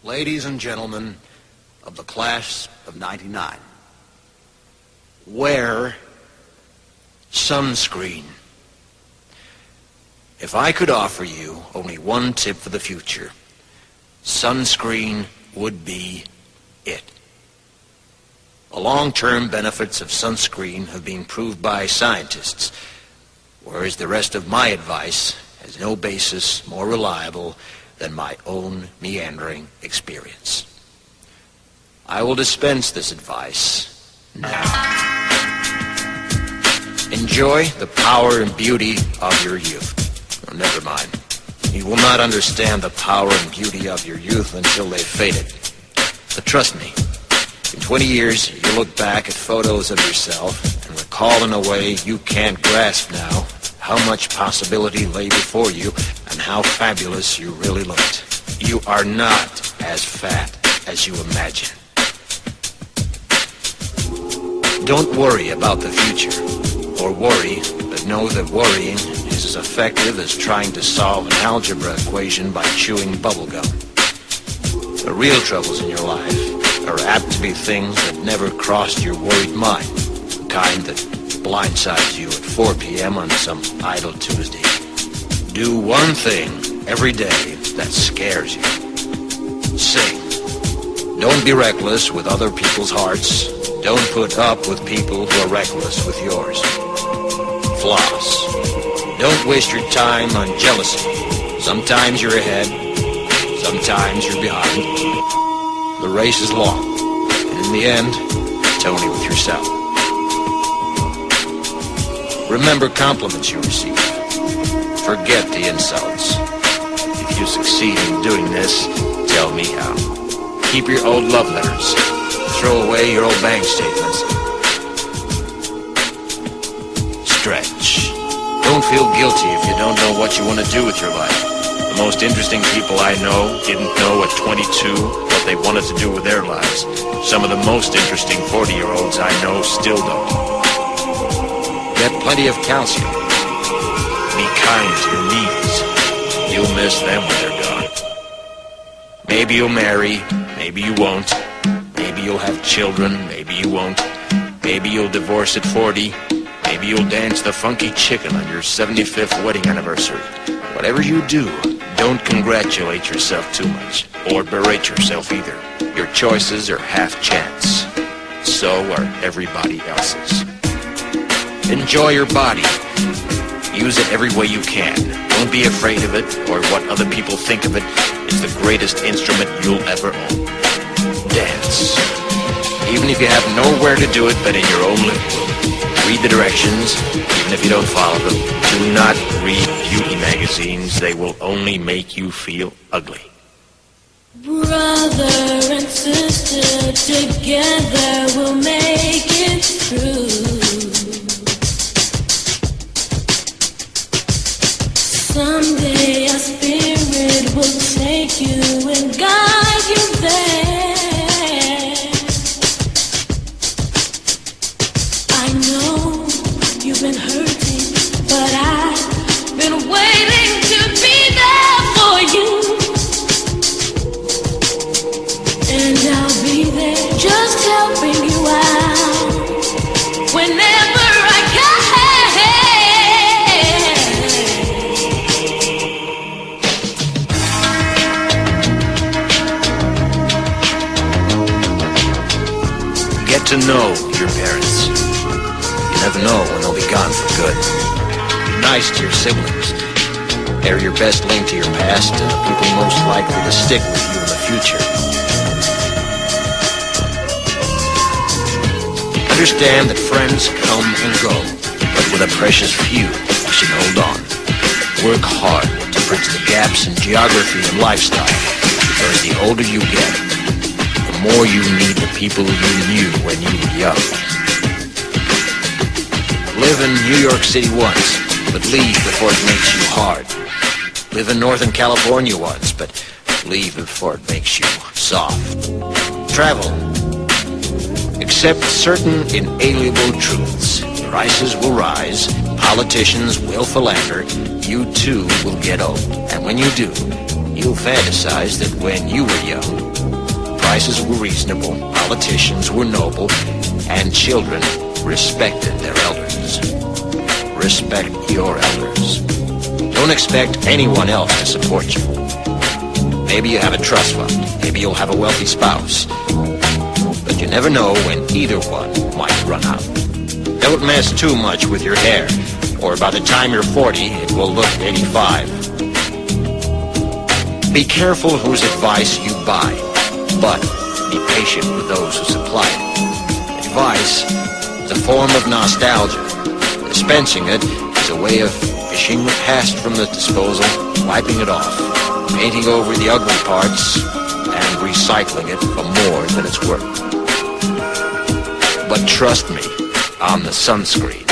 Ladies and gentlemen of the class of '99, wear sunscreen. If I could offer you only one tip for the future, sunscreen would be it. The long-term benefits of sunscreen have been proved by scientists, whereas the rest of my advice has no basis more reliable than my own meandering experience. I will dispense this advice now. Enjoy the power and beauty of your youth. Oh, never mind. You will not understand the power and beauty of your youth until they've faded. But trust me, in 20 years, you'll look back at photos of yourself and recall in a way you can't grasp now how much possibility lay before you and how fabulous you really looked. You are not as fat as you imagine. Don't worry about the future, or worry, but know that worrying is as effective as trying to solve an algebra equation by chewing bubblegum. The real troubles in your life are apt to be things that never crossed your worried mind, the kind that blindsides you at 4 p.m. on some idle Tuesday. Do one thing every day that scares you. Sing. Don't be reckless with other people's hearts. Don't put up with people who are reckless with yours. Floss. Don't waste your time on jealousy. Sometimes you're ahead, sometimes you're behind. The race is long, and in the end, it's only with yourself. Remember compliments you receive. Forget the insults. If you succeed in doing this, tell me how. Keep your old love letters. Throw away your old bank statements. Stretch. Don't feel guilty if you don't know what you want to do with your life. The most interesting people I know didn't know at 22 what they wanted to do with their lives. Some of the most interesting 40-year-olds I know still don't. Get plenty of calcium. Be kind to your knees. You'll miss them when they're gone. Maybe you'll marry, maybe you won't. Maybe you'll have children, maybe you won't. Maybe you'll divorce at 40. Maybe you'll dance the funky chicken on your 75th wedding anniversary. Whatever you do, don't congratulate yourself too much, or berate yourself either. Your choices are half chance. So are everybody else's. Enjoy your body. Use it every way you can. Don't be afraid of it or what other people think of it. It's the greatest instrument you'll ever own. Dance. Even if you have nowhere to do it but in your own living room. Read the directions, even if you don't follow them. Do not read beauty magazines. They will only make you feel ugly. Brother and sister, together we'll make it through. Someday our spirit will take you and guide you there. I know you've been hurting, but I've been waiting to be there for you. And I'll be there just helping you out whenever I can. Get to know your parents. You never know when they'll be gone for good. Be nice to your siblings. They're your best link to your past and the people most likely to stick with you in the future. Understand that friends come and go, but with a precious few, you should hold on. Work hard to bridge the gaps in geography and lifestyle, because the older you get, the more you need the people you knew when you were young. Live in New York City once, but leave before it makes you hard. Live in Northern California once, but leave before it makes you soft. Travel. Accept certain inalienable truths. Prices will rise, politicians will philander, you too will get old. And when you do, You'll fantasize that when you were young, prices were reasonable, politicians were noble, and children respected their elders. Respect your elders. Don't expect anyone else to support you. Maybe you have a trust fund. Maybe you'll have a wealthy spouse. But you never know when either one might run out. Don't mess too much with your hair, or by the time you're 40, it will look 85. Be careful whose advice you buy, but be patient with those who supply it. Advice is a form of nostalgia. Dispensing it is a way of fishing the past from the disposal, wiping it off, painting over the ugly parts, and recycling it for more than it's worth. But trust me on the sunscreen.